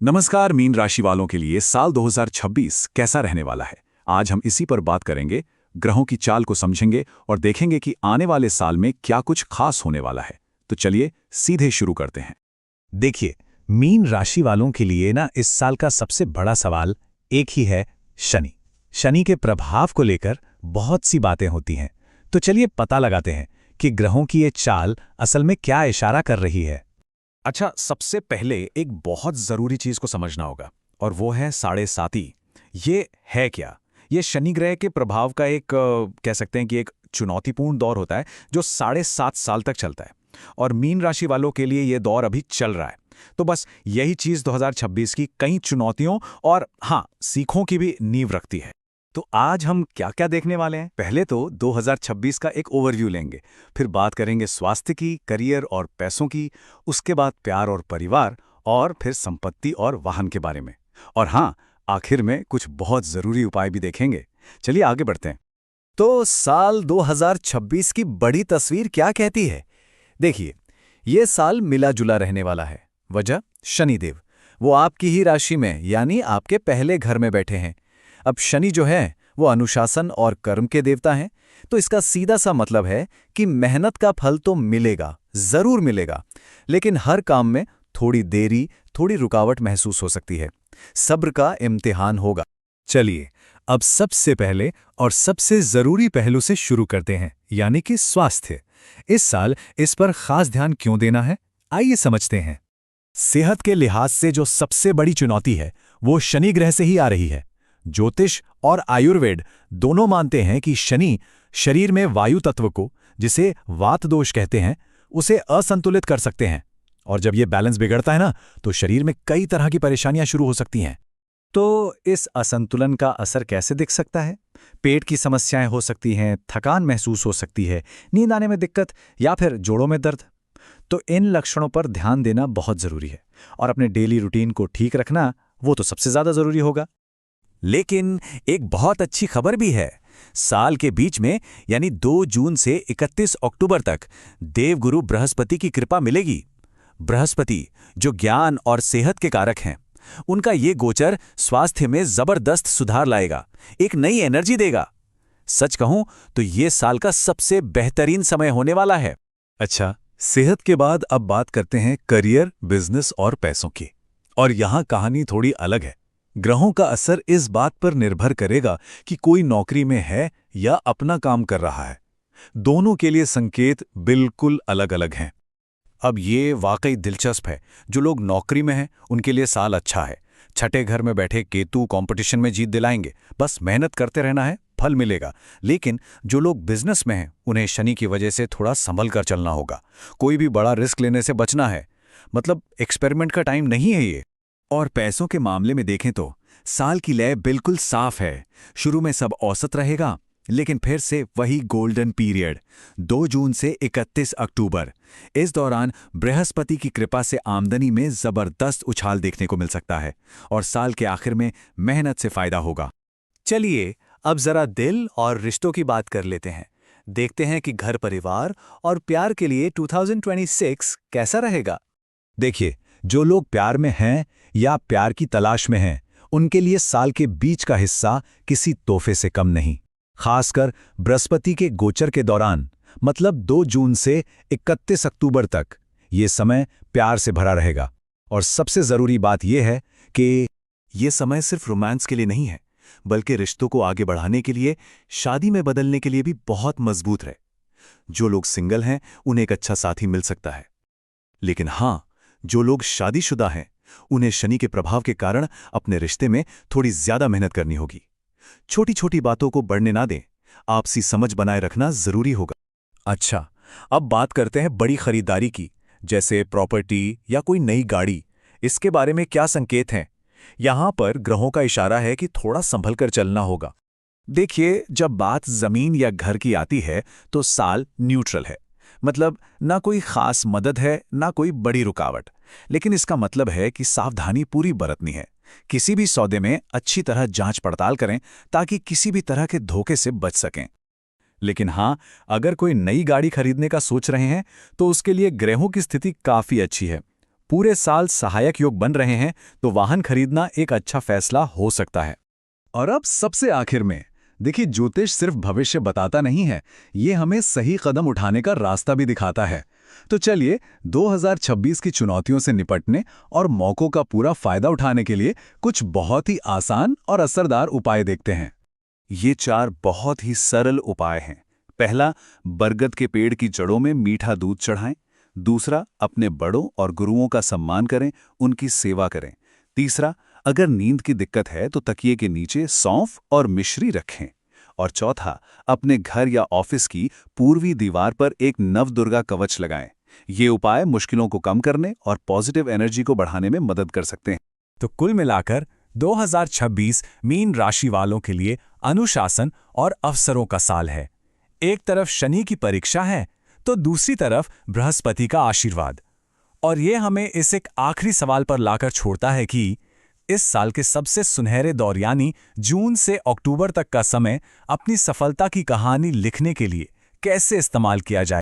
नमस्कार मीन राशि वालों के लिए साल 2026 कैसा रहने वाला है। आज हम इसी पर बात करेंगे, ग्रहों की चाल को समझेंगे और देखेंगे कि आने वाले साल में क्या कुछ खास होने वाला है। तो चलिए सीधे शुरू करते हैं। देखिए, मीन राशि वालों के लिए ना इस साल का सबसे बड़ा सवाल एक ही है, शनि। शनि के प्रभाव को लेकर बहुत सी बातें होती हैं। तो चलिए पता लगाते हैं कि ग्रहों की ये चाल असल में क्या इशारा कर रही है। अच्छा, सबसे पहले एक बहुत ज़रूरी चीज़ को समझना होगा और वो है साढ़े साती। ये है क्या? ये शनि ग्रह के प्रभाव का एक कह सकते हैं कि एक चुनौतीपूर्ण दौर होता है जो 7.5 साल तक चलता है और मीन राशि वालों के लिए ये दौर अभी चल रहा है। तो बस यही चीज़ 2026 की कई चुनौतियों और हाँ, सीखों की भी नींव रखती है। तो आज हम क्या-क्या देखने वाले हैं? पहले तो 2026 का एक ओवरव्यू लेंगे, फिर बात करेंगे स्वास्थ्य की, करियर और पैसों की, उसके बाद प्यार और परिवार और फिर संपत्ति और वाहन के बारे में। और हाँ, आखिर में कुछ बहुत ज़रूरी उपाय भी देखेंगे। चलिए आगे बढ़ते हैं। तो साल 2026 की बड़ी तस्वीर क्या कहती है? देखिए, ये साल मिला-जुला रहने वाला है। वजह? शनिदेव। वो आपकी ही राशि में यानी आपके पहले घर में बैठे हैं। अब शनि जो है वो अनुशासन और कर्म के देवता हैं, तो इसका सीधा सा मतलब है कि मेहनत का फल तो मिलेगा, जरूर मिलेगा, लेकिन हर काम में थोड़ी देरी, थोड़ी रुकावट महसूस हो सकती है। सब्र का इम्तिहान होगा। चलिए, अब सबसे पहले और सबसे जरूरी पहलू से शुरू करते हैं, यानी कि स्वास्थ्य। इस साल इस पर खास ध्यान क्यों देना है, आइए समझते हैं। सेहत के लिहाज से जो सबसे बड़ी चुनौती है वो शनि ग्रह से ही आ रही है। ज्योतिष और आयुर्वेद दोनों मानते हैं कि शनि शरीर में वायु तत्व को, जिसे वात दोष कहते हैं, उसे असंतुलित कर सकते हैं। और जब ये बैलेंस बिगड़ता है ना, तो शरीर में कई तरह की परेशानियां शुरू हो सकती हैं। तो इस असंतुलन का असर कैसे दिख सकता है? पेट की समस्याएं हो सकती हैं, थकान महसूस हो सकती है, नींद आने में दिक्कत या फिर जोड़ों में दर्द। तो इन लक्षणों पर ध्यान देना बहुत जरूरी है और अपने डेली रूटीन को ठीक रखना वो तो सबसे ज्यादा जरूरी होगा। लेकिन एक बहुत अच्छी खबर भी है। साल के बीच में यानी 2 जून से 31 अक्टूबर तक देवगुरु बृहस्पति की कृपा मिलेगी। बृहस्पति जो ज्ञान और सेहत के कारक हैं, उनका ये गोचर स्वास्थ्य में जबरदस्त सुधार लाएगा, एक नई एनर्जी देगा। सच कहूं तो ये साल का सबसे बेहतरीन समय होने वाला है। अच्छा, सेहत के बाद अब बात करते हैं करियर, बिजनेस और पैसों की। और यहां कहानी थोड़ी अलग है। ग्रहों का असर इस बात पर निर्भर करेगा कि कोई नौकरी में है या अपना काम कर रहा है। दोनों के लिए संकेत बिल्कुल अलग-अलग हैं। अब ये वाकई दिलचस्प है। जो लोग नौकरी में हैं उनके लिए साल अच्छा है। छठे घर में बैठे केतु कंपटीशन में जीत दिलाएंगे, बस मेहनत करते रहना है, फल मिलेगा। लेकिन जो लोग बिजनेस में हैं उन्हें शनि की वजह से थोड़ा संभल कर चलना होगा। कोई भी बड़ा रिस्क लेने से बचना है, मतलब एक्सपेरिमेंट का टाइम नहीं है ये। और पैसों के मामले में देखें तो साल की लय बिल्कुल साफ है। शुरू में सब औसत रहेगा, लेकिन फिर से वही गोल्डन पीरियड 2 जून से 31 अक्टूबर। इस दौरान बृहस्पति की कृपा से आमदनी में जबरदस्त उछाल देखने को मिल सकता है और साल के आखिर में मेहनत से फायदा होगा। चलिए, अब जरा दिल और रिश्तों की बात कर लेते हैं। देखते हैं कि घर, परिवार और प्यार के लिए 2026 कैसा रहेगा। देखिए, जो लोग प्यार में हैं या प्यार की तलाश में हैं, उनके लिए साल के बीच का हिस्सा किसी तोहफे से कम नहीं। खासकर बृहस्पति के गोचर के दौरान, मतलब 2 जून से 31 अक्टूबर तक, ये समय प्यार से भरा रहेगा। और सबसे जरूरी बात यह है कि ये समय सिर्फ रोमांस के लिए नहीं है, बल्कि रिश्तों को आगे बढ़ाने के लिए, शादी में बदलने के लिए भी बहुत मजबूत है। जो लोग सिंगल हैं उन्हें एक अच्छा साथी मिल सकता है। लेकिन हाँ, जो लोग शादीशुदा हैं उन्हें शनि के प्रभाव के कारण अपने रिश्ते में थोड़ी ज्यादा मेहनत करनी होगी। छोटी छोटी बातों को बढ़ने ना दें, आपसी समझ बनाए रखना जरूरी होगा। अच्छा, अब बात करते हैं बड़ी खरीदारी की, जैसे प्रॉपर्टी या कोई नई गाड़ी। इसके बारे में क्या संकेत हैं? यहां पर ग्रहों का इशारा है कि थोड़ा संभल कर चलना होगा। देखिए, जब बात जमीन या घर की आती है तो साल न्यूट्रल है, मतलब ना कोई खास मदद है ना कोई बड़ी रुकावट। लेकिन इसका मतलब है कि सावधानी पूरी बरतनी है। किसी भी सौदे में अच्छी तरह जांच पड़ताल करें ताकि किसी भी तरह के धोखे से बच सकें। लेकिन हाँ, अगर कोई नई गाड़ी खरीदने का सोच रहे हैं तो उसके लिए ग्रहों की स्थिति काफी अच्छी है। पूरे साल सहायक योग बन रहे हैं तो वाहन खरीदना एक अच्छा फैसला हो सकता है। और अब सबसे आखिर में देखिए, ज्योतिष सिर्फ भविष्य बताता नहीं है, ये हमें सही कदम उठाने का रास्ता भी दिखाता है। तो चलिए 2026 की चुनौतियों से निपटने और मौकों का पूरा फायदा उठाने के लिए कुछ बहुत ही आसान और असरदार उपाय देखते हैं। ये 4 बहुत ही सरल उपाय हैं। पहला, बरगद के पेड़ की जड़ों में मीठा दूध चढ़ाएं। दूसरा, अपने बड़ों और गुरुओं का सम्मान करें, उनकी सेवा करें। तीसरा, अगर नींद की दिक्कत है तो तकिए के नीचे सौंफ और मिश्री रखें। और चौथा, अपने घर या ऑफिस की पूर्वी दीवार पर एक नवदुर्गा कवच लगाएं। ये उपाय मुश्किलों को कम करने और पॉजिटिव एनर्जी को बढ़ाने में मदद कर सकते हैं। तो कुल मिलाकर 2026 मीन राशि वालों के लिए अनुशासन और अवसरों का साल है। एक तरफ शनि की परीक्षा है तो दूसरी तरफ बृहस्पति का आशीर्वाद। और ये हमें इस एक आखिरी सवाल पर लाकर छोड़ता है कि इस साल के सबसे सुनहरे दौर यानी जून से अक्टूबर तक का समय अपनी सफलता की कहानी लिखने के लिए कैसे इस्तेमाल किया जाए।